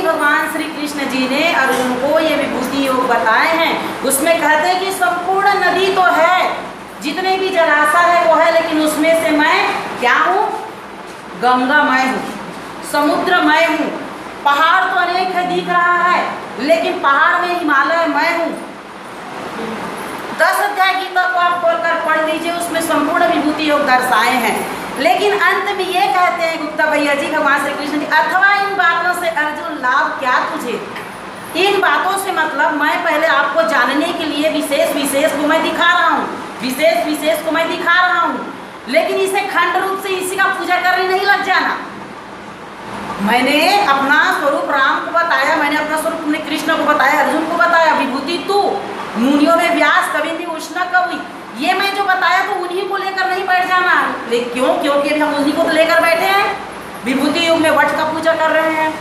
भगवान श्री कृष्ण जी ने अर्जुन को ये विभूति योग बताए हैं। उसमें कहते हैं कि संपूर्ण नदी तो है, जितने भी जलाशय है वो है, लेकिन उसमें से मैं क्या हूँ? गंगामय हूँ, समुद्रमय हूँ। पहाड़ तो अनेक है दिख रहा है, लेकिन पहाड़ में हिमालय मैं हूँ। 10 अध्याय गीता को आप खोलकर पढ़ लीजिए, उसमें संपूर्ण विभूति योग दर्शाए हैं। लेकिन अंत में ये कहते हैं गुप्ता भैया जी, भगवान श्री कृष्ण जी, अथवा इन बातों से अर्जुन लाभ क्या तुझे? इन बातों से मतलब मैं पहले आपको जानने के लिए विशेष को मैं दिखा रहा हूँ, विशेष को मैं दिखा रहा हूँ, लेकिन इसे खंड रूप से इसी का पूजा करने नहीं लग जाना। मैंने अपना स्वरूप राम को बताया, मैंने अपना स्वरूप अपने कृष्ण को बताया, अर्जुन को बताया। विभूति तू, मुनियों में व्यास, कवि उष्ण कवि, ये मैं जो बताया तो उन्हीं को लेकर नहीं बैठ जाना। लेकिन क्यों? क्योंकि अभी हम उन्हीं को तो लेकर बैठे हैं। विभूति युग में वट का पूजा कर रहे हैं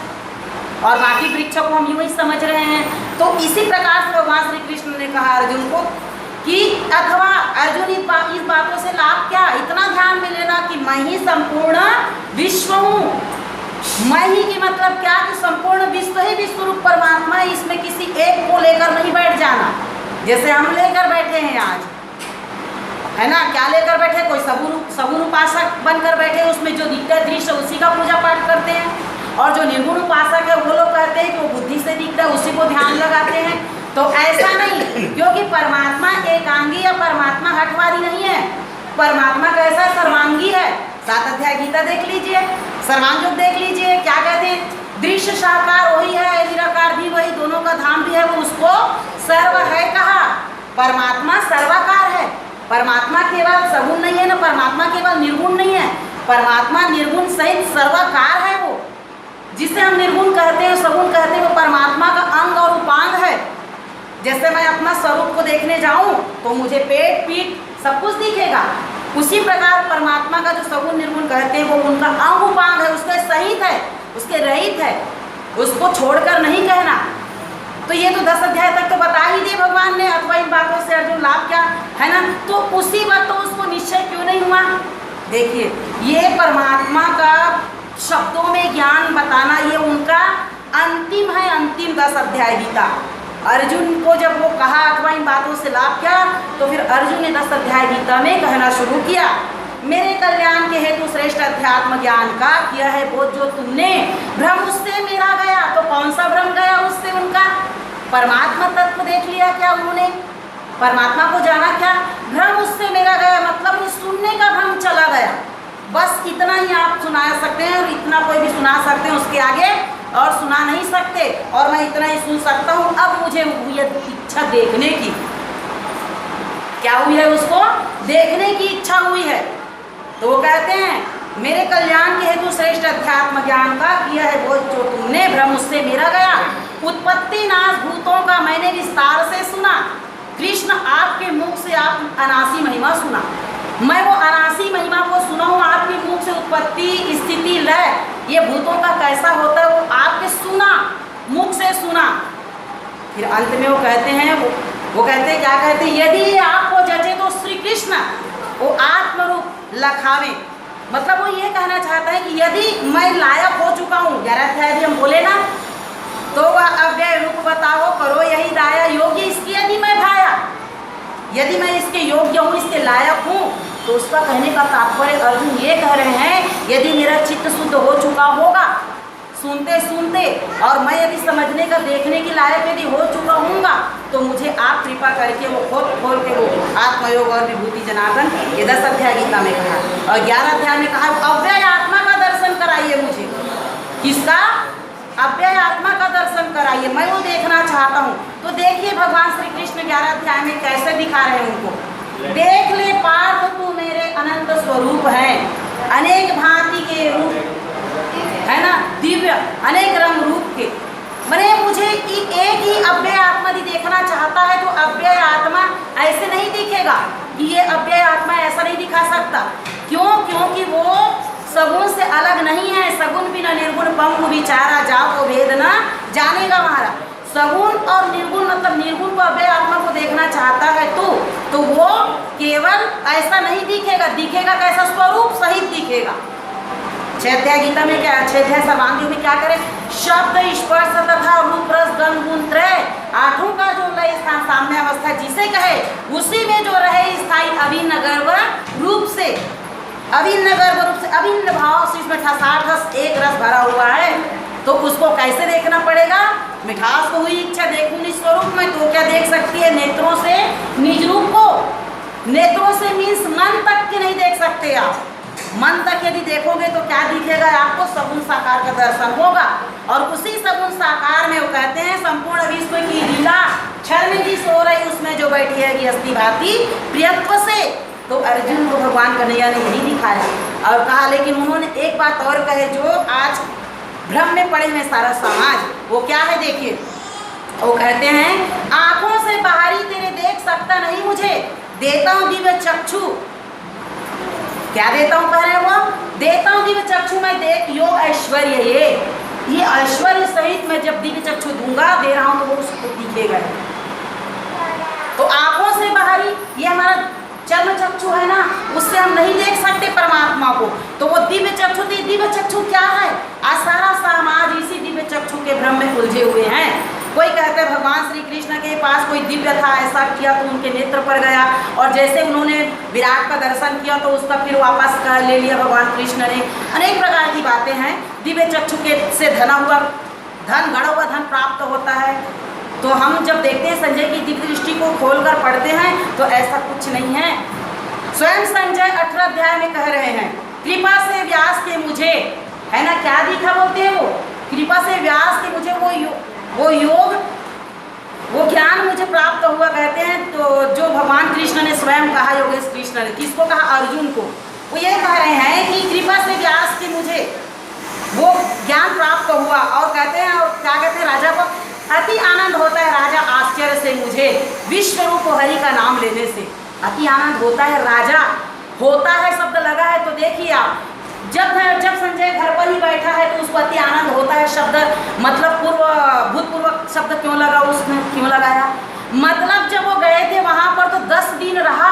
और बाकी वृक्षों को हम यूं ही समझ रहे हैं। तो इसी प्रकार से भगवान श्री कृष्ण ने कहा अर्जुन को कि अथवा अर्जुन इस बातों से लाभ क्या? इतना ध्यान में लेना कि मैं ही संपूर्ण विश्व हूँ। मैं ही की मतलब क्या? कि संपूर्ण विश्व ही विश्व रूप परमात्मा है। इसमें किसी एक को लेकर नहीं बैठ जाना, जैसे हम लेकर बैठे हैं आज, है ना? क्या लेकर बैठे? कोई सगुण उपासक बनकर बैठे, उसमें जो दिखता है दृश्य उसी का पूजा पाठ करते हैं। और जो निर्गुण उपासक है वो लोग कहते हैं कि वो बुद्धि से दिखता है, उसी को ध्यान लगाते हैं। तो ऐसा नहीं, क्योंकि परमात्मा एकांगी या परमात्मा हठवादी नहीं है। परमात्मा कैसा? सर्वांगी है। 7 अध्याय गीता देख लीजिए, सर्वांग योग देख लीजिए, क्या कहते हैं? दृश्य साकार वही है, निराकार भी वही, दोनों का धाम भी है, वो उसको सर्व है कहा। परमात्मा सर्वाकार है। परमात्मा केवल सगुण नहीं है ना, परमात्मा केवल निर्गुण नहीं है, परमात्मा निर्गुण सहित सर्वाकार है। वो जिसे हम निर्गुण कहते हैं, सगुण कहते हैं, वो परमात्मा का अंग और उपांग है। जैसे मैं अपना स्वरूप को देखने जाऊं तो मुझे पेट पीठ सब कुछ दिखेगा, उसी प्रकार परमात्मा का जो सगुण निर्गुण कहते हैं वो उनका अंग उपांग है, उसके सहित है, उसके रहित है, उसको छोड़कर नहीं कहना। तो ये तो 10 अध्याय तक तो बता ही दिए भगवान ने, अथवा इन बातों से अर्जुन लाभ क्या, है ना? तो उसी बात तो उसको निश्चय क्यों नहीं हुआ? देखिए, ये परमात्मा का शब्दों में ज्ञान बताना ये उनका अंतिम है, अंतिम 10 अध्याय गीता। अर्जुन को जब वो कहा अथवा इन बातों से लाभ क्या, तो फिर अर्जुन ने 10 अध्याय गीता में कहना शुरू किया, मेरे कल्याण के हेतु श्रेष्ठ अध्यात्म ज्ञान का किया है बोध जो तुमने, भ्रम उससे मेरा गया। तो कौन सा भ्रम गया उससे? उनका परमात्मा तत्व देख लिया क्या उन्होंने? परमात्मा को जाना क्या? भ्रम उससे मेरा गया, मतलब सुनने का भ्रम चला गया। बस इतना ही आप सुना सकते हैं, और इतना कोई भी सुना सकते हैं, उसके आगे और सुना नहीं सकते। और मैं इतना ही सुन सकता हूँ। अब मुझे हुई है इच्छा देखने की, क्या हुई है? उसको देखने की इच्छा हुई है। तो वो कहते हैं मेरे कल्याण के हेतु श्रेष्ठ अध्यात्म ज्ञान का किया है वो जो तुमने, भ्रम उससे मेरा गया। उत्पत्ति नाश भूतों का मैंने विस्तार से सुना। कृष्ण आपके मुख से आप अनासी महिमा सुना, मैं वो अनासी महिमा को सुना हूँ आपके मुख से। उत्पत्ति स्थिति लय ये भूतों का कैसा होता है वो आपके सुना, मुख से सुना। फिर अंत में वो कहते हैं, वो कहते हैं क्या कहते हैं? यदि आपको जचे तो श्री कृष्ण वो आत्मरूप लखावे। मतलब वो ये कहना चाहता है कि यदि मैं लायक हो चुका हूँ, 11 अध्याय भी हम बोले ना, तो वह अव्यय रूप बताओ करो यही दाया योग्य इसकी। यदि मैं भाया, यदि मैं इसके योग्य हूँ, इसके लायक हूँ, तो उसका कहने का तात्पर्य अर्जुन ये कह रहे हैं यदि मेरा चित्त शुद्ध हो चुका होगा सुनते सुनते, और मैं यदि समझने का देखने के लायक यदि हो चुका हूँगा, तो मुझे आप कृपा करके वो खोल के वो आत्मयोग और विभूति जनार्दन, ये 10 अध्याय गीता में कहा। और 11 अध्याय में कहा अव्यय आत्मा का दर्शन कराइए मुझे। किसका? अव्यय आत्मा का दर्शन कराइए, मैं वो देखना चाहता हूँ। तो देखिए भगवान श्री कृष्ण 11 अध्याय में कैसे दिखा रहे हैं उनको। देख ले पार्थ तू मेरे अनंत स्वरूप है, अनेक भांति के रूप है ना, दिव्य अनेक रंग रूप के। मैंने मुझे एक ही अव्यय आत्मा यदि देखना चाहता है तो अव्यय आत्मा ऐसे नहीं दिखेगा कि ये अव्यय आत्मा ऐसा नहीं दिखा सकता। क्यों? क्योंकि वो सगुण से अलग नहीं है। सगुण बिना निर्गुण पंगु विचारा जाओ तो भेद न जानेगा महाराज। सगुण और निर्गुण मतलब निर्गुण को अव्यय आत्मा को देखना चाहता है तो वो केवल ऐसा नहीं दिखेगा, दिखेगा कैसा? स्वरूप सहित दिखेगा। 6 गीता में क्या, 6 सर्वांगियों में क्या करें, शब्द स्पर्श तथा रूप रस गंध गुण त्रय, 8 का जो लय स्थान साम्य अवस्था जिसे कहे, उसी में जो रहे स्थायी अभिन्न गर्भ रूप से, अभिन्न गर्भ रूप से, अभिन्न भाव से, इसमें ठसाठस एक रस भरा हुआ है, तो उसको कैसे देखना पड़ेगा, मिठास को हुई इच्छा देखूं निज स्वरूप में, तो क्या देख सकती है, नेत्रों से निज रूप को, नेत्रों से मीन्स मन तक के नहीं देख सकते आप, मन तक यदि देखोगे तो क्या दिखेगा आपको, सगुण साकार का दर्शन होगा, और उसी सगुण साकार में वो कहते हैं संपूर्ण विश्व की लीला क्षण में जिस हो रही उसमें जो बैठी है अस्थि भांति प्रियत्व से, तो अर्जुन को भगवान कन्हैया ने यही दिखाया और कहा, लेकिन उन्होंने एक बात और कहे जो आज भ्रम में पड़े हुए सारा समाज, वो क्या है देखिए, वो कहते हैं आंखों से बाहरी तेरे देख सकता नहीं मुझे, देता हूँ दिव्य चक्षु, क्या देता हूँ कह रहे हैं वो, देता हूँ दिव्य चक्षु मैं देख योग ऐश्वर्य, ये ऐश्वर्य सहित मैं जब दिव्य चक्षु दूंगा, दे रहा हूँ तो वो उसको दिखेगा। तो आंखों से बाहरी ये हमारा चर्म चक्षु है ना, उससे हम नहीं देख सकते परमात्मा को, तो वो दिव्य चक्षु थी। दिव्य चक्षु क्या है, आज सारा समाज इसी दिव्य चक्षु के भ्रम में उलझे हुए हैं। कोई कहते हैं भगवान श्री कृष्ण के पास कोई दिव्य था, ऐसा किया तो उनके नेत्र पर गया, और जैसे उन्होंने विराट का दर्शन किया तो उसका फिर वापस ले लिया भगवान कृष्ण ने। अनेक प्रकार की बातें हैं। दिव्य चक्षु के से धन गढ़ा हुआ धन प्राप्त होता है। तो हम जब देखते हैं संजय की दिव्य दृष्टि को खोलकर पढ़ते हैं तो ऐसा कुछ नहीं है। स्वयं संजय 18 अध्याय में कह रहे हैं, कृपा से व्यास के मुझे, है ना, क्या दिखा बोलते हैं वो, कृपा से व्यास के मुझे वो योग वो ज्ञान मुझे प्राप्त हुआ, कहते हैं। तो जो भगवान कृष्ण ने स्वयं कहा, योगेश कृष्ण ने किसको कहा, अर्जुन को। वो ये कह रहे हैं कि कृपा से व्यास के मुझे वो ज्ञान प्राप्त हुआ, और कहते हैं, और क्या कहते हैं, राजा को अति आनंद होता है, राजा आश्चर्य से मुझे विश्व रूप हरि का नाम लेने से अति आनंद होता है। राजा होता है शब्द लगा है, तो देखिए आप, जब संजय घर पर ही बैठा है तो उसको अति आनंद होता है शब्द, मतलब भूतपूर्वक शब्द क्यों लगा, उसने क्यों लगाया, मतलब जब वो गए थे वहां पर तो 10 दिन रहा,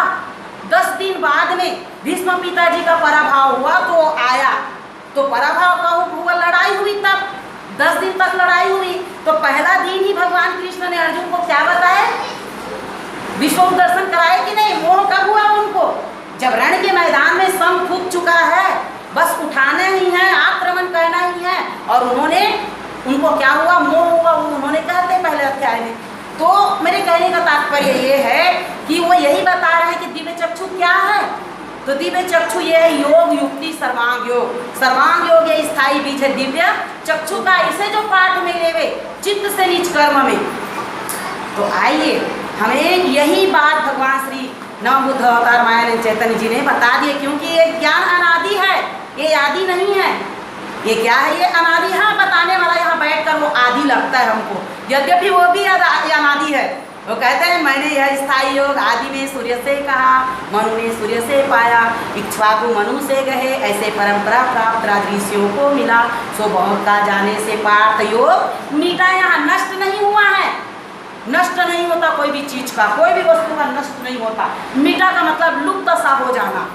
10 दिन बाद में भीष्म पिताजी का पराभव हुआ तो आया, तो पराभव का हुआ, लड़ाई हुई, तब 10 दिन तक लड़ाई हुई। तो पहला दिन ही भगवान कृष्ण ने अर्जुन को क्या बताया, विश्व दर्शन कराए कि नहीं। मोह कब हुआ उनको, जब रण के मैदान में सम फूक चुका है, बस उठाने ही है, आक्रमण करना ही है, और उनको क्या हुआ, मोह हुआ, वो उन्होंने कहते पहले अध्याय में। तो मेरे कहने का तात्पर्य ये है कि वो यही बता रहे हैं कि दिव्य चक्षु क्या है। तो दिव्य चक्षु ये है योग युक्ति सर्वांग योग। सर्वांग योग ये स्थायी बीज है दिव्य चक्षु का, इसे जो पाठ में लेवे चित्त से निज कर्म में। तो आइए, हमें यही बात भगवान श्री नव बुद्ध अवतार मायानंद चैतन्य जी ने बता दिए, क्योंकि ये ज्ञान अनादि है, ये आदि नहीं है। ये क्या है, ये अनादि। हाँ, बताने वाला यहाँ बैठकर वो आदि लगता है हमको, यद्यपि वो भी अनादि है। वो कहते हैं मैंने यह स्थायी योग आदि में सूर्य से कहा, मनु ने सूर्य से पाया, इक्ष्वाकु मनु से गए, ऐसे परंपरा प्राप्त राजऋषियों को मिला, सो बहुत का जाने से पार्थ योग मीठा। यहाँ नष्ट नहीं हुआ है, नष्ट नहीं होता कोई भी चीज का, कोई भी वस्तु का नष्ट नहीं होता। मीठा का मतलब लुप्त सा हो जाना,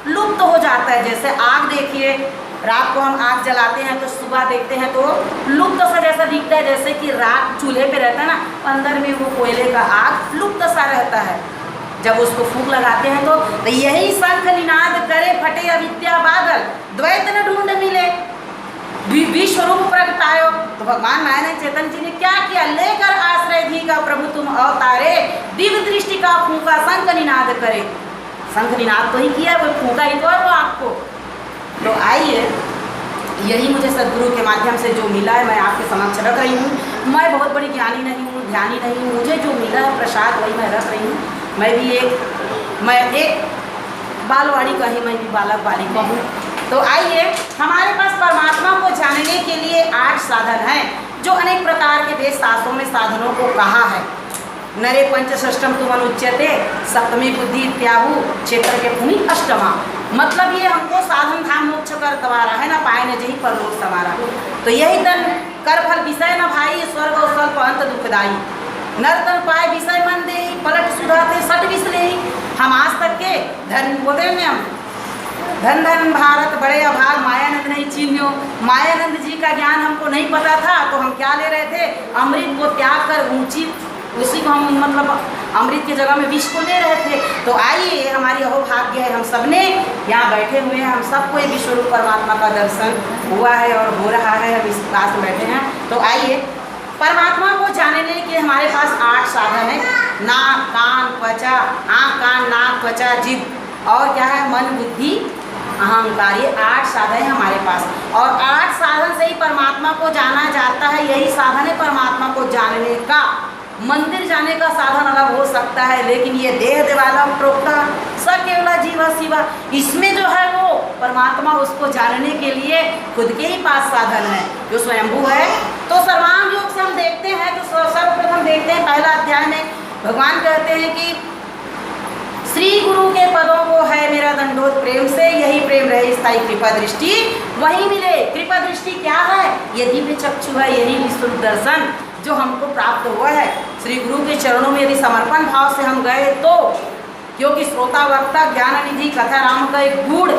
लुप्त हो जाता है। जैसे आग देखिए, रात को हम आग जलाते हैं तो सुबह देखते हैं तो लुप्त सा जैसा दिखता है, जैसे कि रात चूल्हे पे रहता है ना, अंदर में वो कोयले का आग लुप्त सा रहता है। जब उसको फूंक लगाते हैं तो यही शंख निनाद करे, फटे अविद्या बादल, द्वैत न ढूंढ मिले, विश्व रूप प्रगटायो। तो भगवान मायानंद चैतन्य जी ने क्या किया, लेकर आश्रय धी का प्रभु तुम अवतारे, दिव्य दृष्टि का फूंका शंख निनाद करे। शंख निनाद तो ही किया, वो फूंका ही तो है वो आपको। तो आइए, यही मुझे सदगुरु के माध्यम से जो मिला है मैं आपके समक्ष रख रही हूँ। मैं बहुत बड़ी ज्ञानी नहीं हूँ, ध्यानी नहीं हूँ, मुझे जो मिला है प्रसाद वही मैं रख रही हूँ। मैं एक बालवाड़ी का ही, मैं भी बालक बालिका हूँ। तो आइए, हमारे पास परमात्मा को जानने के लिए 8 साधन हैं, जो अनेक प्रकार के वेद शास्त्रों में साधनों को कहा है। नरे पंचषष्टम तुम अनुच्यते, सप्तमी बुद्धि त्याहु, क्षेत्र के भूमि अष्टमा। मतलब ये हमको साधन धाम मोक्ष कर द्वारा है ना, पाए न जही परलोक समारा। तो यही तन कर फल विषय न भाई, स्वर्ग और स्वल्प अंत दुखदाई, नर्तन पाए विषय मन दे, पलट सुधाते सट विसले। हम आज तक के धर्म बोले में हम धन धन भारत बड़े अभाग मायानंद नहीं चीन्यो। मायानंद जी का ज्ञान हमको नहीं पता था तो हम क्या ले रहे थे, अमृत को त्याग कर ऊंची उसी को हम मतलब अमृत की जगह में विष को ले रहे थे। तो आइए, हमारी अहोभाग्य है, हम सबने यहाँ बैठे हुए हैं, हम सबको ये विश्वरूप परमात्मा का दर्शन हुआ है और हो रहा है, हम इस पास में बैठे हैं। तो आइए, परमात्मा को जानने के हमारे पास 8 साधन है, नाक कान त्वचा, आँख कान नाक त्वचा जिद, और क्या है, मन बुद्धि अहंकार। ये 8 साधन है हमारे पास, और 8 साधन से ही परमात्मा को जाना जाता है। यही साधन है परमात्मा को जानने का। मंदिर जाने का साधन अलग हो सकता है, लेकिन ये देह देवाला प्रोक्ता स केवला जीवा शिवा, इसमें जो है वो परमात्मा उसको जानने के लिए खुद के ही पास साधन है जो स्वयंभू है। तो सर्वांग योग से हम देखते हैं, तो सर्वप्रथम देखते हैं पहला अध्याय में भगवान कहते हैं कि श्री गुरु के पदों को है मेरा दंडोत प्रेम से, यही प्रेम रहे स्थायी कृपा दृष्टि वही मिले। कृपा दृष्टि क्या है, ये दिव्य चक्षु है, यही विश्व दर्शन जो हमको प्राप्त हुआ है। श्री गुरु के चरणों में यदि समर्पण भाव से हम गए तो, क्योंकि श्रोता वक्ता ज्ञान निधि कथा राम का एक गूढ़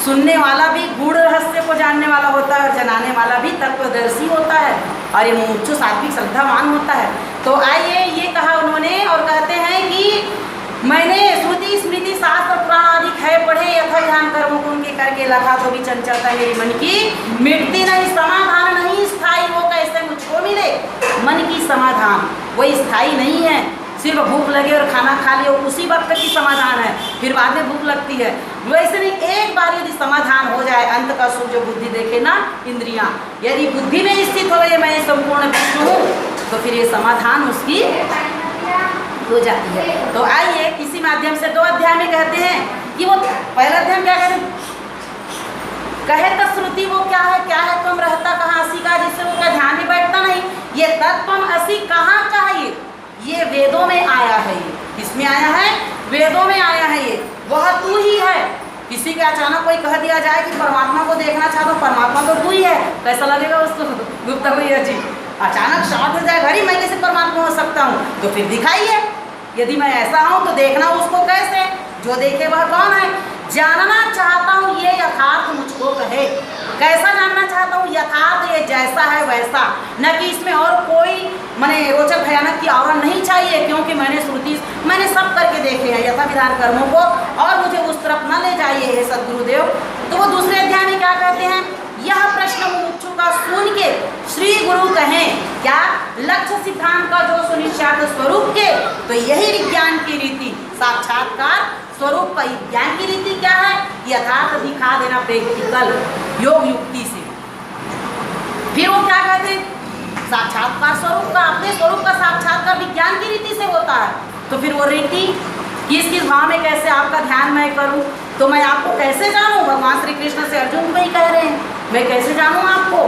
सुनने वाला भी गूढ़ रहस्य को जानने वाला होता है, और जनाने वाला भी तत्वदर्शी होता है, और ये मुमुक्षु सात्विक श्रद्धावान होता है। तो आइए, ये कहा उन्होंने, और कहते हैं कि मैंने श्रुति स्मृति शास्त्र पुराण आदि है पढ़े, यथा ध्यान कर्मों को उनके करके लखा तो भी चंचलता मेरी मन की मिटती नहीं, समाधान नहीं स्थायी, वो कैसे मुझको मिले। मन की समाधान वही स्थायी नहीं है, सिर्फ भूख लगे और खाना खा लिया उसी वक्त की समाधान है, फिर बाद में भूख लगती है। वैसे नहीं, एक बार यदि समाधान हो जाए, अंत का सुख जो बुद्धि देखे ना इंद्रियां, यदि बुद्धि में स्थित हो गई मैं संपूर्ण विष्णु हूँ, तो फिर ये समाधान उसकी हो जाती है। तो आइए, इसी माध्यम से 2 अध्याय में कहते हैं कि वो पहला अध्याय क्या कहते हैं, कहे तो श्रुति वो क्या है तुम रहता कहाँ असी का, जिससे वो क्या ध्यान में बैठता नहीं। ये तत्वम असी कहाँ का है, ये वेदों में आया है। ये किसमें आया है, वेदों में आया है। ये वह तू ही है। किसी के अचानक कोई कह दिया जाए कि परमात्मा को देखना चाहता हूँ, परमात्मा तो तू ही है, कैसा लगेगा उसको, गुप्ता भैया जी अचानक शॉर्ट हो जाए, घड़ी मैं कैसे परमात्मा हो सकता हूँ, तो फिर दिखाइए, यदि मैं ऐसा हूँ तो देखना उसको कैसे, जो देखे वह कौन है। जानना चाहता हूँ ये यथार्थ मुझको कहे, कैसा जानना चाहता हूँ, यथार्थ ये जैसा है वैसा, न कि इसमें और कोई मैंने रोचक भयानक की आवरण नहीं चाहिए, क्योंकि मैंने सब करके देखे हैं यथा विधान कर्मों को, और मुझे उस तरफ न ले जाइए हे सद्गुरुदेव। तो वो दूसरे अध्याय में क्या कहते हैं, यह प्रश्न मुमुक्षु का सुन के श्री गुरु कहें क्या, लक्ष्य सिद्धांत का जो सुनिश्चित स्वरूप के, तो यही विज्ञान की रीति, साक्षात्कार स्वरूप का ज्ञान की रीति क्या है, यथार्थ दिखा देना प्रैक्टिकल योग युक्ति से। फिर वो क्या कहते हैं, साक्षात्कार स्वरूप का, अपने स्वरूप का साक्षात्कार विज्ञान की रीति से होता है। तो फिर वो रीति किस भाव में कैसे आपका ध्यान मैं करूं, तो मैं आपको कैसे जानूं, भगवान श्री कृष्ण से अर्जुन को ही कह रहे हैं, मैं कैसे जानूं आपको,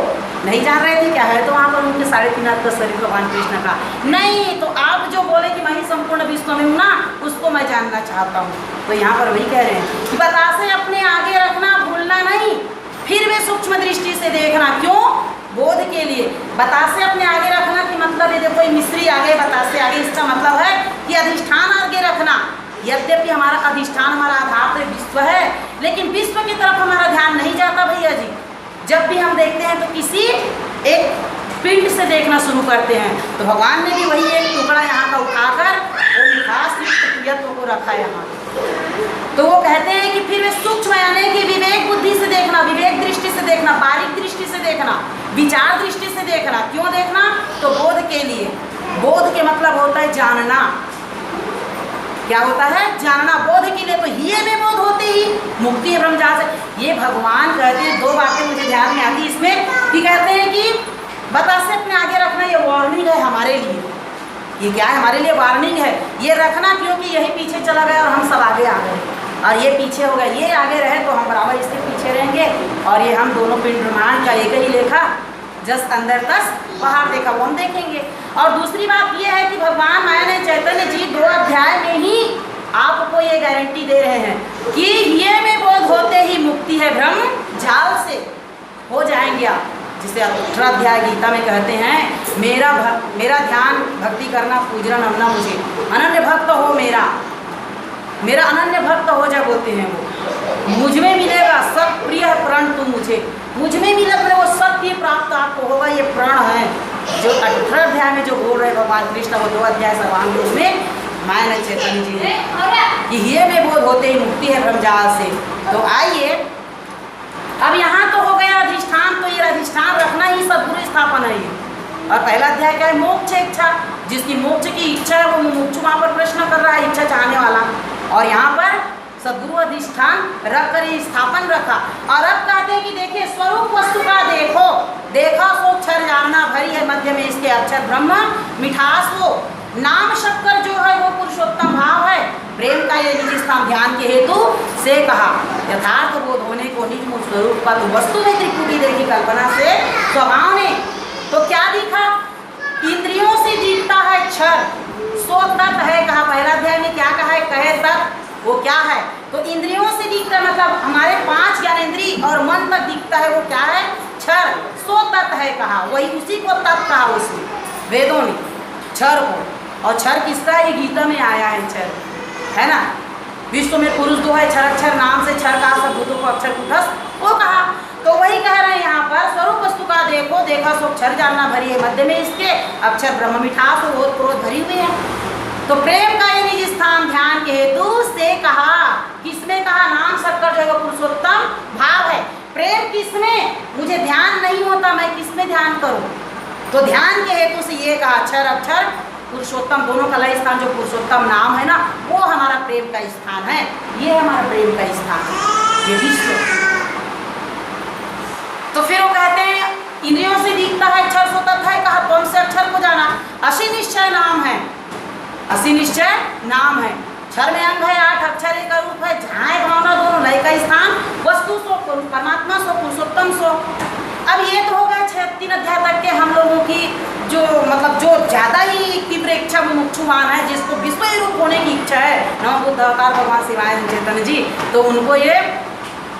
नहीं जान रहे थे क्या है, तो वहाँ पर उनके 3.5 हाथ का शरीर भगवान कृष्ण का नहीं, तो आप जो बोले कि मैं ही संपूर्ण विश्व में हूँ ना, उसको मैं जानना चाहता हूँ। तो यहाँ पर वही कह रहे हैं कि बतासे अपने आगे रखना, भूलना नहीं, फिर भी सूक्ष्म दृष्टि से देखना, क्यों, बोध के लिए। बतासे अपने आगे रखना कि मतलब ये देखो मिस्री आगे, बतासे आगे, इसका मतलब है कि अधिष्ठान आगे रखना। यद्यपि हमारा अधिष्ठान, हमारा आधार तो विश्व है, लेकिन विश्व की तरफ हमारा ध्यान नहीं जाता भैया जी। जब भी हम देखते हैं तो किसी एक पिंड से देखना शुरू करते हैं, तो भगवान ने भी वही एक टुकड़ा यहाँ का उठाकर वो मिठास प्रियत्व को रखा यहाँ। तो वो कहते हैं कि फिर वे सूक्ष्म यानी कि विवेक बुद्धि से देखना, विवेक दृष्टि से देखना, बारीक दृष्टि से देखना, विचार दृष्टि से देखना। क्यों देखना, तो बोध के लिए। बोध के मतलब होता है जानना। क्या होता है, जानना। बोध के लिए तो ये में बोध होते ही मुक्ति है ब्रह्म जहाँ से। ये भगवान कहते हैं, 2 बातें मुझे ध्यान में आती इसमें, कि कहते हैं कि बतासे अपने आगे रखना, ये वार्निंग है हमारे लिए। ये क्या है, हमारे लिए वार्निंग है, ये रखना, क्योंकि यही पीछे चला गया और हम सब आगे आ गए, और ये पीछे हो गए। ये आगे रहे तो हम बराबर इससे पीछे रहेंगे, और ये हम दोनों पिंड ब्रह्मांड का एक ही लेखा, जस अंदर तस बाहर देखा वो हम देखेंगे। और दूसरी बात ये है कि भगवान माया ने चैतन्य जी 2 अध्याय में ही आपको ये गारंटी दे रहे हैं कि ये में बोध होते ही मुक्ति है ब्रह्म जाल से, हो जाएंगे आप। जिसे 18 अध्याय गीता में कहते हैं, मेरा ध्यान भक्ति करना पूजना नमना मुझे, अनन्य भक्त हो मेरा अनन्य भक्त हो जा, बोलते हैं वो। मुझ में मिलेगा सब प्रिय है प्रण तू मुझे, मुझ में मिलेगा वो सत्य प्राप्त आपको होगा। ये प्रण है जो 18 अध्याय में जो बोल रहे भगवान कृष्ण, वो 2 अध्याय सर्वांग योग में माया चैतन्य जी ने कि ये में बोध होते ही मुक्ति है ब्रह्मजाल से। तो आइए अब यहाँ तो हो गया अधिष्ठान, तो ये अधिष्ठान रखना ही सद्गुरु स्थापन है ये। और पहला अध्याय क्या है? मोक्ष इच्छा, जिसकी मोक्ष की इच्छा है वो मुमुक्षु वहाँ पर प्रश्न कर रहा है, इच्छा चाहने वाला। और यहाँ पर सद्गुरु अधिष्ठान रख कर स्थापन रखा। और अब कहते हैं कि देखिए स्वरूप वस्तु का देखो, देखा सो अक्षर जानना भरी है मध्य में इसके अक्षर ब्रह्म मिठास वो नाम शक्कर जो है वो पुरुषोत्तम भाव है। प्रेम का ये निज स्थान ध्यान के हेतु से कहा। यथार्थ बोध होने को निज मूल स्वरूप का तो वस्तु में त्रिपुटी देखी कल्पना से स्वभाव ने तो क्या दिखा? इंद्रियों से दिखता है क्षर, सो तत् है कहा। पहला अध्याय में क्या कहा है? कहे तत्, वो क्या है? तो इंद्रियों से दिखता है मतलब हमारे 5 ज्ञानेंद्रिय और मन तक दिखता है, वो क्या है? क्षर, सो तत् है कहा। वही उसी को तत् कहा उसने वेदों ने क्षर को। और क्षर किसका है? ये गीता में आया है क्षर, है ना। विश्व में पुरुष 2 है, क्षर अक्षर नाम से क्षर का सब भूतों को अक्षर कुटस्थ वो कहा। तो वही कह रहे हैं यहाँ पर स्वरूप वस्तु का देखो, देखा सो अक्षर जानना भरी है मध्य में इसके अक्षर ब्रह्म मिठास हो बहुत क्रोध भरी हुई है। तो प्रेम का ये निज स्थान ध्यान के हेतु से कहा। किसमें कहा? नाम शक्कर जो है वो पुरुषोत्तम भाव है। प्रेम किसमें? मुझे ध्यान नहीं होता, मैं किसमें ध्यान करूं? तो ध्यान के हेतु से ये कहा अक्षर अक्षर पुरुषोत्तम दोनों का लय स्थान जो पुरुषोत्तम नाम है ना, वो हमारा प्रेम का स्थान है। ये हमारा प्रेम का स्थान है, ये विश्व। तो फिर वो कहते हैं इंद्रियों से दिखता है अक्षर सो तत् है कहा। तुम से अक्षर को जाना, असी निश्चय नाम है, असी निश्चय नाम है। क्षर में अंग है 8, अक्षर एक रूप है, जहाँ है भावना दोनों लय का स्थान वस्तु सो परमात्मा सो पुरुषोत्तम सो। अब ये तो हो गया 3 अध्याय तक के हम लोगों की जो मतलब जो ज़्यादा ही तीव्र इच्छा मुमुक्षुवान है, जिसको विश्व रूप होने की इच्छा है, नव बुद्ध अवतार भगवान शिवानंद चैतन्य जी, तो उनको ये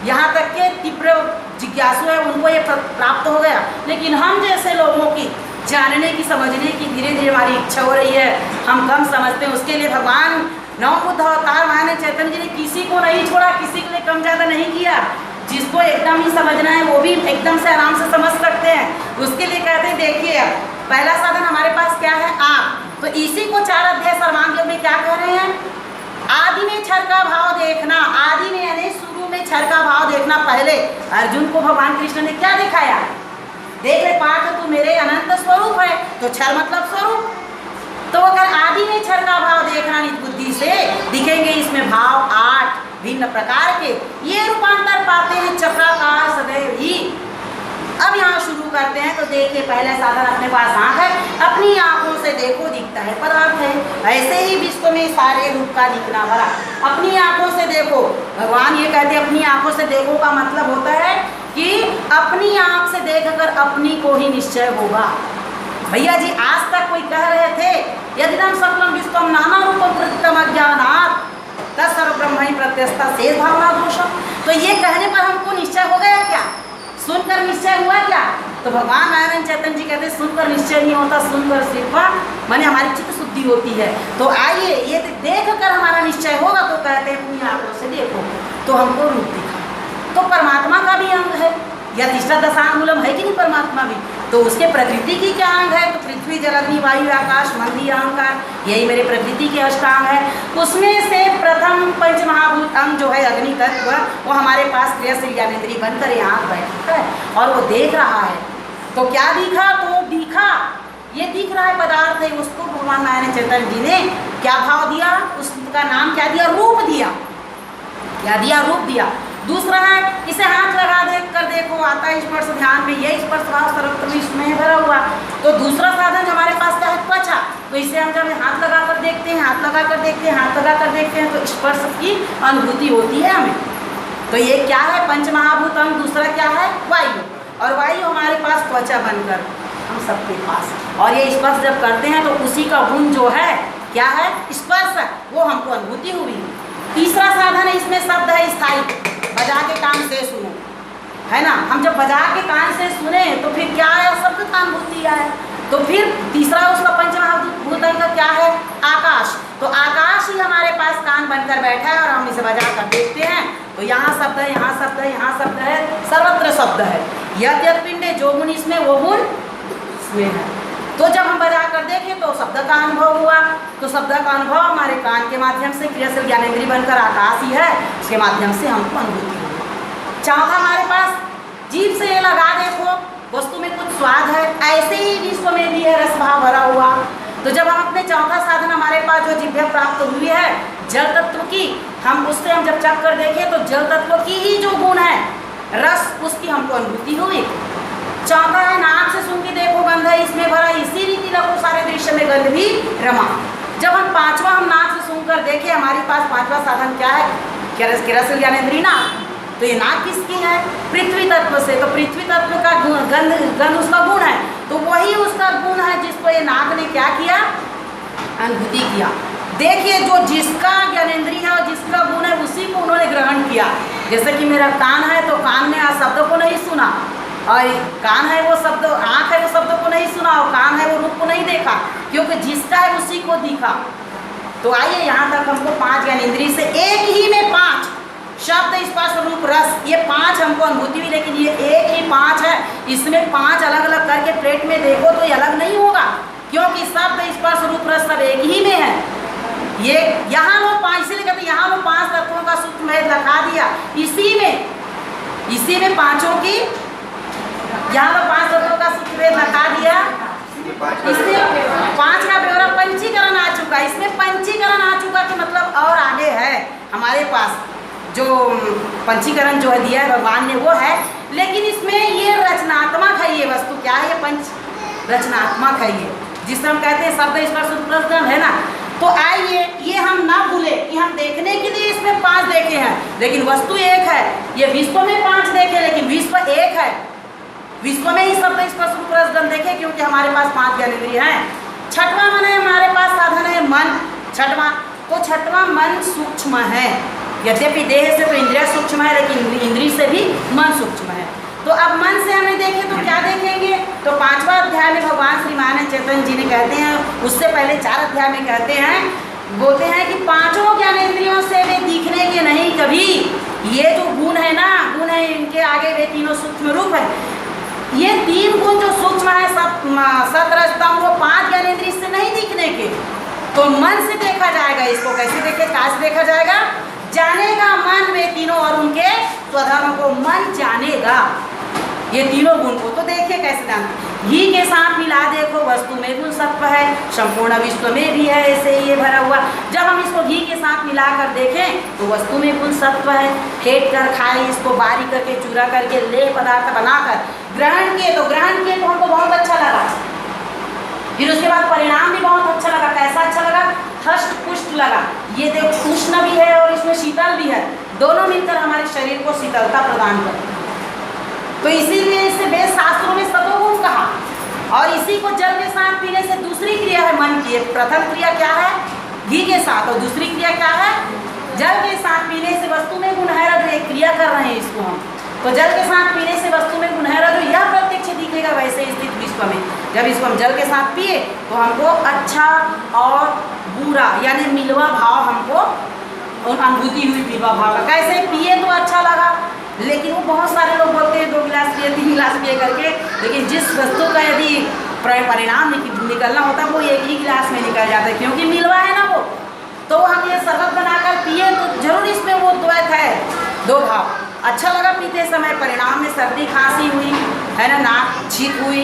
यहाँ तक के तीव्र जिज्ञासु है, उनको ये प्राप्त हो गया। लेकिन हम जैसे लोगों की जानने की समझने की धीरे धीरे हमारी इच्छा हो रही है, हम कम समझते हैं। उसके लिए भगवान नव बुद्ध अवतार महाराज चैतन्य जी ने किसी को नहीं छोड़ा, किसी के लिए कम ज़्यादा नहीं किया। जिसको एकदम ही समझना है वो भी एकदम से आराम से समझ सकते हैं। उसके लिए कहते हैं देखिए पहला साधन हमारे पास क्या है? आँख। तो इसी को 4 अध्याय सर्वांग योग में क्या कह रहे हैं? आदि में क्षर का भाव देखना, आदि में यानी शुरू में क्षर का भाव देखना। पहले अर्जुन को भगवान कृष्ण ने क्या दिखाया? देख ले पार्थ तू मेरे अनंत स्वरूप है, तो क्षर मतलब स्वरूप। तो अगर आदि में क्षर का भाव देखना निज बुद्धि से दिखेंगे इसमें भाव 8 भिन्न प्रकार के, ये रूपांतर पाते हैं चक्राकार सदैव ही। अब यहाँ शुरू करते हैं। तो देखिए पहला साधन अपने पास आँख है, अपनी आँखों से देखो दिखता है पदार्थ है। ऐसे ही विश्व में सारे रूप का दिखना भरा, अपनी आँखों से देखो। भगवान ये कहते हैं अपनी आँखों से देखो का मतलब होता है कि अपनी आँख से देखकर अपनी को ही निश्चय होगा। भैया जी आज तक कोई कह रहे थे यदिदं सकलम विश्वम नाना रूपम प्रतितम अज्ञानात् तत्सर्व ब्रह्म ही प्रत्यस्ता शेष भावना दोषम। तो ये कहने पर हमको निश्चय हो गया क्या? सुनकर निश्चय हुआ क्या? तो भगवान नारायण चैतन्य जी कहते हैं सुनकर निश्चय नहीं होता, सुनकर सिर्फ माने हमारी चित्त शुद्धि होती है। तो आइए ये देख कर हमारा निश्चय होगा। तो कहते हैं अपनी आंखों से देखो तो हमको रूप दिखा। तो परमात्मा का भी अंग है, यदिष्टा दशांगुलम है कि नहीं परमात्मा भी? तो उसके प्रकृति की क्या अंग है? तो पृथ्वी जल अग्नि वायु आकाश मंदी अहंकार, यही मेरे प्रकृति के अष्टांग है। उसमें से प्रथम पंचमहाभूत अंग जो है अग्नि तत्व, वो हमारे पास क्रियाशील ज्ञानेंद्रिय बनकर यहाँ बैठा है और वो देख रहा है। तो क्या दिखा? तो दिखा ये दिख रहा है पदार्थ है, उसको भगवान नारायण चैतन्य जी ने क्या भाव दिया? उसका नाम क्या दिया? रूप दिया। क्या दिया? रूप दिया। दूसरा है इसे हाथ लगा देख कर देखो, आता है स्पर्श ध्यान में, यह स्पर्श भाव सर्वत्र इसमें भरा हुआ। तो दूसरा साधन हमारे पास क्या है? त्वचा। तो इसे हम जब हाथ लगा कर देखते हैं, हाथ लगा कर देखते हैं, हाथ लगा कर देखते हैं, तो स्पर्श की अनुभूति होती है हमें। तो ये क्या है? पंचमहाभूत अंग। दूसरा क्या है? वायु। और वायु हमारे पास त्वचा बनकर हम सबके पास, और ये स्पर्श जब करते हैं तो उसी का गुण जो है क्या है? स्पर्श, वो हमको अनुभूति हुई। तीसरा साधन है इसमें शब्द है स्थायी, बजा के कान से सुनो, है ना। हम जब बजा के कान से सुने तो फिर क्या है? शब्द का अनुभूति आए। तो फिर तीसरा उसका पंचमहाभूत अंग क्या है? आकाश। तो आकाश ही हमारे पास कान बनकर बैठा है और हम इसे बजा कर देखते हैं तो यहाँ शब्द है, यहाँ शब्द है, यहाँ शब्द है, सर्वत्र शब्द है। यद यद पिंडे जो गुण इसमें वो गुण इसमें है। तो जब हम बजा कर देखें तो शब्द का अनुभव हुआ, तो शब्द का अनुभव हमारे कान के माध्यम से क्रियाशील ज्ञानेंद्रिय बनकर आकाश ही है, उसके माध्यम से हमको अनुभूति हुई। चौथा हमारे पास जीभ से ये लगा देखो, वस्तु में कुछ स्वाद है, ऐसे ही विश्व में भी है रस भाव भरा हुआ। तो जब हम अपने चौथा साधन हमारे पास जो जिभ्या प्राप्त हुई है जल तत्व की, हम उससे हम जब चख कर देखें तो जल तत्व की ही जो गुण है रस, उसकी हमको अनुभूति हुई। चौथा है नाक से सूंघ के देखो गंध है इसमें भरा, इसी रीति लगो सारे दृश्य में गंध भी रमा। जब हम पांचवा हम नाक से सूंघ कर देखें, हमारे पास पांचवा साधन क्या है, क्रियाशील ज्ञानेंद्रिय नाक। तो ये नाक किसकी है, पृथ्वी तत्व से। तो पृथ्वी तत्व का गंध उसका गुण है, तो वही उसका गुण है जिसको ये नाक ने क्या किया, अनुभूति किया। देखिए जो जिसका ज्ञानेंद्रिय है और जिसका गुण है उसी को उन्होंने ग्रहण किया। जैसे कि मेरा कान है तो कान ने शब्दों को नहीं सुना, और कान है वो शब्द, आँख है वो शब्दों को नहीं सुना, और कान है वो रूप को नहीं देखा, क्योंकि जिसका है उसी को दिखा। तो आइए यहाँ तक हमको 5 ज्ञानेंद्रिय से एक ही में 5 शब्द स्पर्श रूप रस, ये 5 हमको अनुभूति हुई, लेकिन ये एक ही 5 है। इसमें 5 अलग अलग करके प्लेट में देखो तो ये अलग नहीं होगा, क्योंकि शब्द स्पर्श रूप रस सब एक ही में है। ये यहाँ लोग 5, इसीलिए कहते हैं यहाँ लोग 5 तत्वों का सूक्ष्म भेद दिखा दिया, इसी में पांचों की, यहाँ लोग 5 तत्वों का सूक्ष्म भेद दिखा दिया। इसमें 5 का ब्यौरा पंचीकरण आ चुका, इसमें पंचीकरण आ चुका कि मतलब और आगे है हमारे पास जो पंचीकरण जो है दिया है भगवान ने वो है, लेकिन इसमें ये रचनात्मक है। ये वस्तु क्या है, ये पंच रचनात्मक है, ये जिससे हम कहते हैं शब्द स्पर्श रूप है ना। तो आइए ये हम ना भूले कि हम देखने के लिए इसमें 5 देखे हैं, लेकिन वस्तु एक है। ये विश्व में 5 देखे, लेकिन विश्व एक है। विश्व में ही शब्द स्पर्श रूप रस देखे, क्योंकि हमारे पास 5 ज्ञानेंद्रिय हैं। छठवां मन है हमारे पास साधन है मन, छठवां। तो छठवां मन सूक्ष्म है, यद्यपि देह से तो इंद्रिय सूक्ष्म है, लेकिन इंद्रिय से भी मन सूक्ष्म है। तो अब मन से हमें देखें तो क्या देखेंगे, तो 5वां अध्याय में भगवान श्री मान चैतन्य जी ने कहते हैं, उससे पहले 4 अध्याय में कहते हैं, बोलते हैं कि 5 ज्ञानेंद्रियों से वे दिखने के नहीं कभी। ये जो गुण है ना, गुण है इनके आगे वे तीनों सूक्ष्म रूप है। ये 3 गुण जो सूक्ष्म है सत रज तम, वो 5 ज्ञानेंद्रिय से नहीं दिखने के, तो मन से देखा जाएगा। इसको कैसे देखे, कहाँ से देखा जाएगा, जानेगा मन वे तीनों और उनके स्वधर्म को मन जानेगा, ये तीनों गुण को। तो देखिए कैसे जाना, घी के साथ मिला देखो वस्तु में गुण सत्व है, संपूर्ण विश्व में भी है ऐसे ही ये भरा हुआ। जब हम इसको घी के साथ मिलाकर देखें तो वस्तु में गुण सत्व है। फेंट कर खाए, इसको बारीक करके चूरा करके ले पदार्थ बनाकर ग्रहण किए, तो ग्रहण किए तो हमको बहुत अच्छा लगा। फिर उसके बाद परिणाम भी बहुत अच्छा लगा। कैसा अच्छा लगा, हष्ट पुष्ट लगा। ये देखो उष्ण भी है और इसमें शीतल भी है, दोनों मिलकर हमारे शरीर को शीतलता प्रदान करते हैं। तो इसीलिए इसे वेद शास्त्रों में सतोगुण कहा। और इसी को जल के साथ पीने से दूसरी क्रिया है मन की। प्रथम क्रिया क्या है, घी के साथ, और दूसरी क्रिया क्या है, जल के साथ पीने से वस्तु में गुण है जो एक क्रिया कर रहे हैं इसको हम। तो जल के साथ पीने से वस्तु में गुण है जो यह प्रत्यक्ष दिखेगा वैसे स्थित विश्व में। जब इसको हम जल के साथ पिए तो हमको अच्छा और बुरा यानी मिलवा भाव हमको अनुभूति हुई मिलवा भाव का। कैसे पिए तो अच्छा लगा, लेकिन वो बहुत सारे लोग बोलते हैं 2 गिलास पिए 3 गिलास पिए करके, लेकिन जिस वस्तु का यदि परिणाम निकलना होता है वो एक ही गिलास में निकल जाता है, क्योंकि मिलवा है ना वो। तो हम ये शरबत बनाकर पिए तो जरूर इसमें वो द्वैत है, 2 भाव। अच्छा लगा पीते समय, परिणाम में सर्दी खांसी हुई है ना, नाक छींक हुई,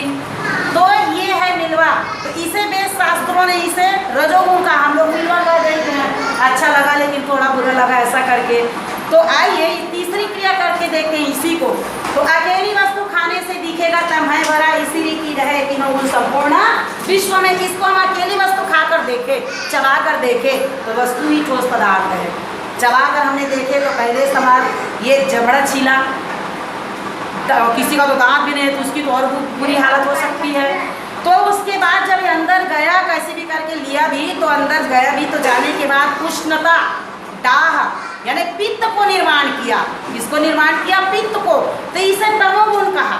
तो ये है मिलवा। तो इसे वेद शास्त्रों ने इसे रजोगुण का, हम लोग मिलवा कर देते हैं, अच्छा लगा लेकिन थोड़ा बुरा लगा ऐसा करके। तो आइए तीसरी क्रिया करके देखते हैं इसी को। तो अकेली वस्तु खाने से दिखेगा तम है भरा, इसी रीति रहे तीनों गुण संपूर्ण विश्व में। इसको हम अकेली वस्तु खाकर देखे, चबा कर देखे तो वस्तु ही ठोस पदार्थ है। चबा कर हमने देखे तो पहले सवाल ये जबड़ा छीला, किसी का तो दांत भी नहीं है तो उसकी तो और बुरी हालत हो सकती है। तो उसके बाद जब ये अंदर गया, कैसे भी करके लिया भी, तो अंदर गया भी, तो जाने के बाद उष्णता, डाह यानी पित्त को निर्माण किया। किसको निर्माण किया, पित्त को। तो इसे तमोगुण कहा।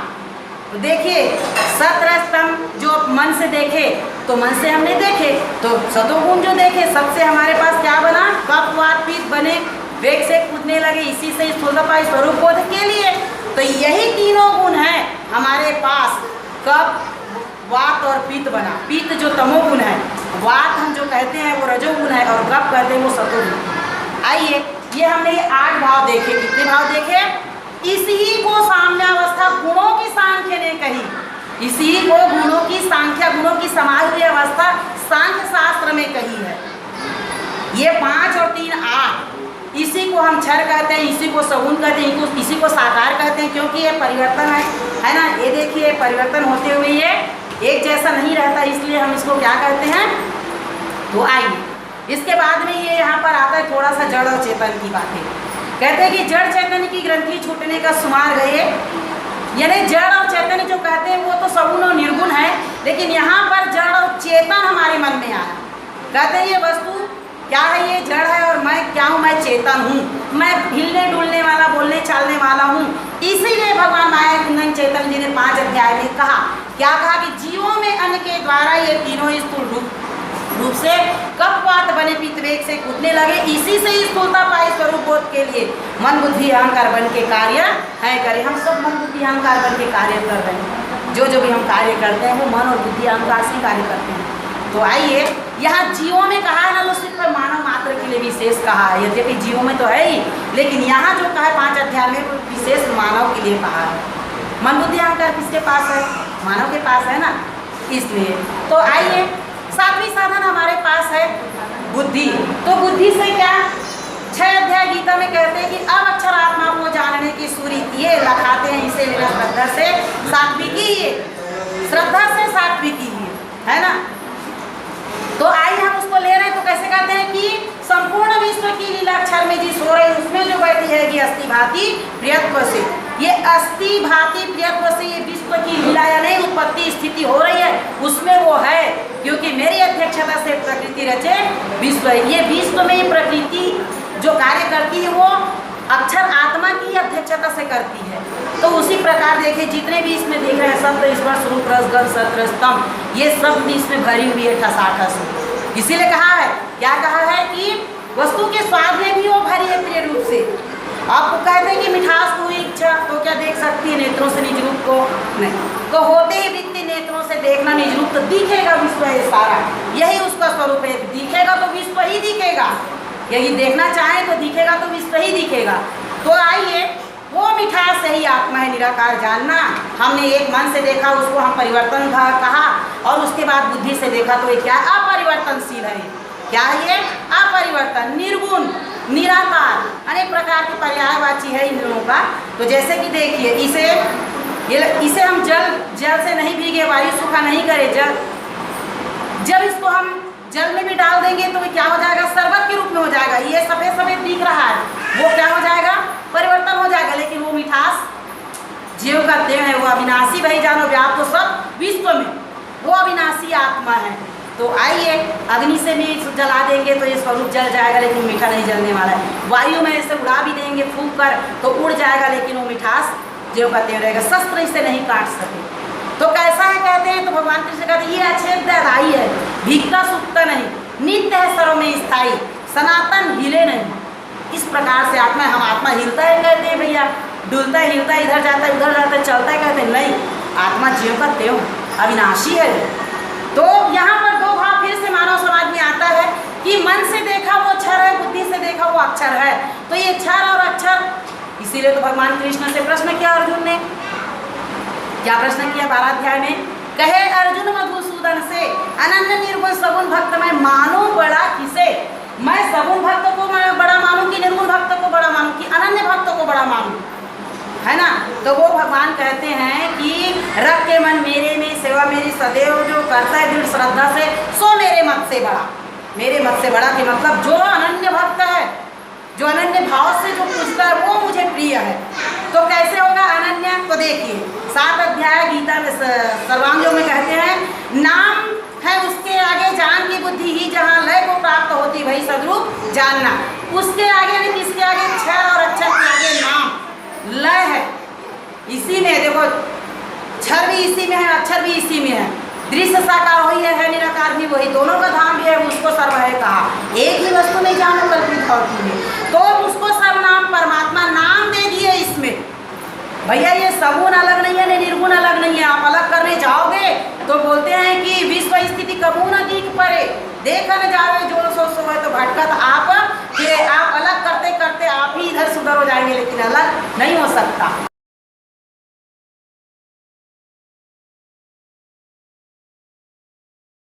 तो देखिए सत रज तम जो मन से देखे तो मन से हमने देखे, तो सतोगुण जो देखे, सबसे हमारे पास क्या बना? कप वात पित्त बने, वेग से कूदने लगे, इसी से स्थूलता स्वरूप बोध के लिए। तो यही तीनों गुण हैं हमारे पास। कप, वात और पित्त बना। पित्त जो तमोगुण है, वात हम जो कहते हैं वो रजोगुण है, और कप कहते हैं वो सतोगुण। आइए, ये हमने ये 8 भाव देखे। कितने भाव देखे? इसी को साम्यावस्था गुणों की सांख्य ने कही। इसी को गुणों की सांख्या, गुणों की समाज हुई अवस्था सांख्य शास्त्र में कही है। ये 5 और 3 8, इसी को हम क्षर कहते हैं, इसी को सगुण कहते हैं, इसी को साकार कहते हैं, क्योंकि ये परिवर्तन है ना। ये देखिए, परिवर्तन होते हुए ये एक जैसा नहीं रहता, इसलिए हम इसको क्या कहते हैं? तो आइए, इसके बाद में ये यहाँ पर आता है थोड़ा सा जड़ और चेतन की बातें। कहते हैं कि जड़ चेतन की ग्रंथि छूटने का सुमार गए, यानी जड़ और चेतन जो कहते हैं वो तो सगुण और निर्गुण है, लेकिन यहाँ पर जड़ और चेतन हमारे मन में आया। कहते हैं ये वस्तु क्या है? ये जड़ है, और मैं क्या हूँ? मैं चेतन हूँ, मैं हिलने डुलने वाला, बोलने चालने वाला हूँ। इसीलिए भगवान माया नंद चैतन्य जी ने 5 अध्याय में कहा, क्या कहा? कि जीवों में अन्न के द्वारा ये तीनों स्थूल रूप से कपवात बने, पित्त वेग से कूदने लगे, इसी से स्थूलता पाई स्वरूप बोध के लिए मन बुद्धि अहंकार बन के कार्य है करे। हम सब मन बुद्धि अहंकार बन के कार्य कर रहे हैं। जो भी हम कार्य करते हैं वो मन और बुद्धि अहंकार से कार्य करते हैं। तो आइए, यहाँ जीवों में कहा है ना, तो सिर्फ मानव मात्र के लिए विशेष कहा है। यद्यपि जीवों में तो है ही, लेकिन यहाँ जो कहा है 5 अध्याय में विशेष मानव के लिए कहा है। मन बुद्धि अहंकार किसके पास है? मानव के पास है ना, इसलिए। तो आइए, 7वीं साधन हमारे पास है बुद्धि। तो बुद्धि से क्या? 6 अध्याय गीता में कहते हैं कि अब अक्षर आत्मा को जानने की सूरी ये लखाते हैं, इसे लेना श्रद्धा से सात्विकी, ये श्रद्धा से सात्विकी है ना। तो आइए हम उसको ले रहे हैं, तो कैसे कहते हैं कि संपूर्ण विश्व की लीला अक्षर में जिस हो रही है उसमें जो बैठी है कि अस्थि भांति प्रियत्व से, ये अस्थि भांति प्रियत्व से ये विश्व की लीला या नहीं उत्पत्ति स्थिति हो रही है, उसमें वो है। क्योंकि मेरी अध्यक्षता से प्रकृति रचे विश्व, ये विश्व में प्रकृति जो कार्य करती है वो अक्षर आत्मा की अध्यक्षता से करती है। तो उसी प्रकार देखिए, जितने भी इसमें देख रहे हैं शब्द, स्पर्श, रूप, रस, गंध, शब्द, स्तंभ, ये सब इसमें भरी हुई है ठसाठस। इसीलिए कहा है, क्या कहा है? कि वस्तु के स्वाद में भी वो भरी है प्रिय रूप से। आपको कहते हैं कि मिठास को इच्छा तो क्या देख सकती है नेत्रों से निज रूप को? नहीं। तो होते ही वृत्ति नेत्रों से देखना निज रूप, तो दिखेगा विश्व है सारा, यही उसका स्वरूप है। दिखेगा तो विश्व ही दिखेगा, यदि देखना चाहे तो दिखेगा तो विश्व ही दिखेगा। तो आइए, वो मिठास से ही आत्मा है निराकार जानना। हमने एक मन से देखा, उसको हम परिवर्तन कहा, और उसके बाद बुद्धि से देखा तो ये क्या? अपरिवर्तनशील है। क्या है ये? अपरिवर्तन, निर्गुण, निराकार, अनेक प्रकार की पर्यायवाची है इन लोगों का। तो जैसे कि देखिए, इसे हम जल से नहीं भीगे, वायु सूखा नहीं करे, जब इसको हम जल में भी डाल देंगे तो क्या हो जाएगा? शरबत के रूप में हो जाएगा। ये सफेद सफेद दिख रहा है, वो क्या हो जाएगा? परिवर्तन हो जाएगा। लेकिन वो मिठास जीव का देह है, वो अविनाशी भाई जानो व्याप्त तो सब विश्व में, वो अविनाशी आत्मा है। तो आइए, अग्नि से भी जला देंगे तो ये स्वरूप जल जाएगा, लेकिन मीठा नहीं जलने वाला है। वायु में इसे उड़ा भी देंगे फूंक कर तो उड़ जाएगा, लेकिन वो मिठास जीव का देह रहेगा। शस्त्र इसे नहीं काट सके। तो कैसा है कहते हैं? तो भगवान कृष्ण कहते हैं ये अछेद्यदायी है, भीगता सूखता नहीं, नित्य है सर्व में स्थायी, सनातन, हिले नहीं। इस प्रकार से आत्मा, हम आत्मा हिलता है कहते हैं भैया, डुलता है, हिलता है, इधर जाता है, उधर जाता है, चलता है, कहते हैं नहीं, आत्मा जीव का देव अविनाशी है। तो यहाँ पर 2 भाव फिर से मानव समाज में आता है कि मन से देखा वो अक्षर है, बुद्धि से देखा वो अक्षर है। तो ये क्षर और अक्षर, इसीलिए तो भगवान कृष्ण से प्रश्न किया अर्जुन ने। क्या प्रश्न किया 12 अध्याय में? कहे अर्जुन मधुसूदन से, अनन्य निर्गुण सगुण भक्त मैं मानूं बड़ा किसे? मैं सगुण भक्त को बड़ा मानूं कि निर्गुण भक्त को बड़ा मानूं कि अनन्य भक्त को बड़ा मानूं? है ना। तो वो भगवान कहते हैं कि रख के मन मेरे में, सेवा मेरी सदैव जो करता है दृढ़ श्रद्धा से, सो मेरे मत से बड़ा। मेरे मत से बड़ा के मतलब जो अनन्य भक्त है, जो अनन्य भाव से जो पूछता है वो मुझे प्रिय है। तो कैसे होगा अनन्य? तो देखिए 7 अध्याय गीता में सर्वांगयोग में कहते हैं, नाम है उसके आगे जान की बुद्धि ही, जहाँ लय को प्राप्त होती वही सदरूप जानना। उसके आगे नहीं, किसके आगे? क्षर और अक्षर के आगे नाम, लय है इसी में। देखो क्षर भी इसी में है, अक्षर भी इसी में है। दृश्य साकार वही है निराकार भी वही, दोनों का धाम भी है, उसको सर्व है कहा। एक ही वस्तु नहीं जानो कल्पित होती है, तो उसको सर्वनाम परमात्मा नाम दे दिए इसमें। भैया ये सगुण अलग नहीं है, निर्गुण अलग नहीं है। आप अलग करने जाओगे तो बोलते हैं कि विश्व स्थिति कबू न दिख पड़े, देखा न जावे जो सो है तो भटकत आप, फिर आप अलग करते करते आप ही इधर सुधर हो जाएंगे, लेकिन अलग नहीं हो सकता।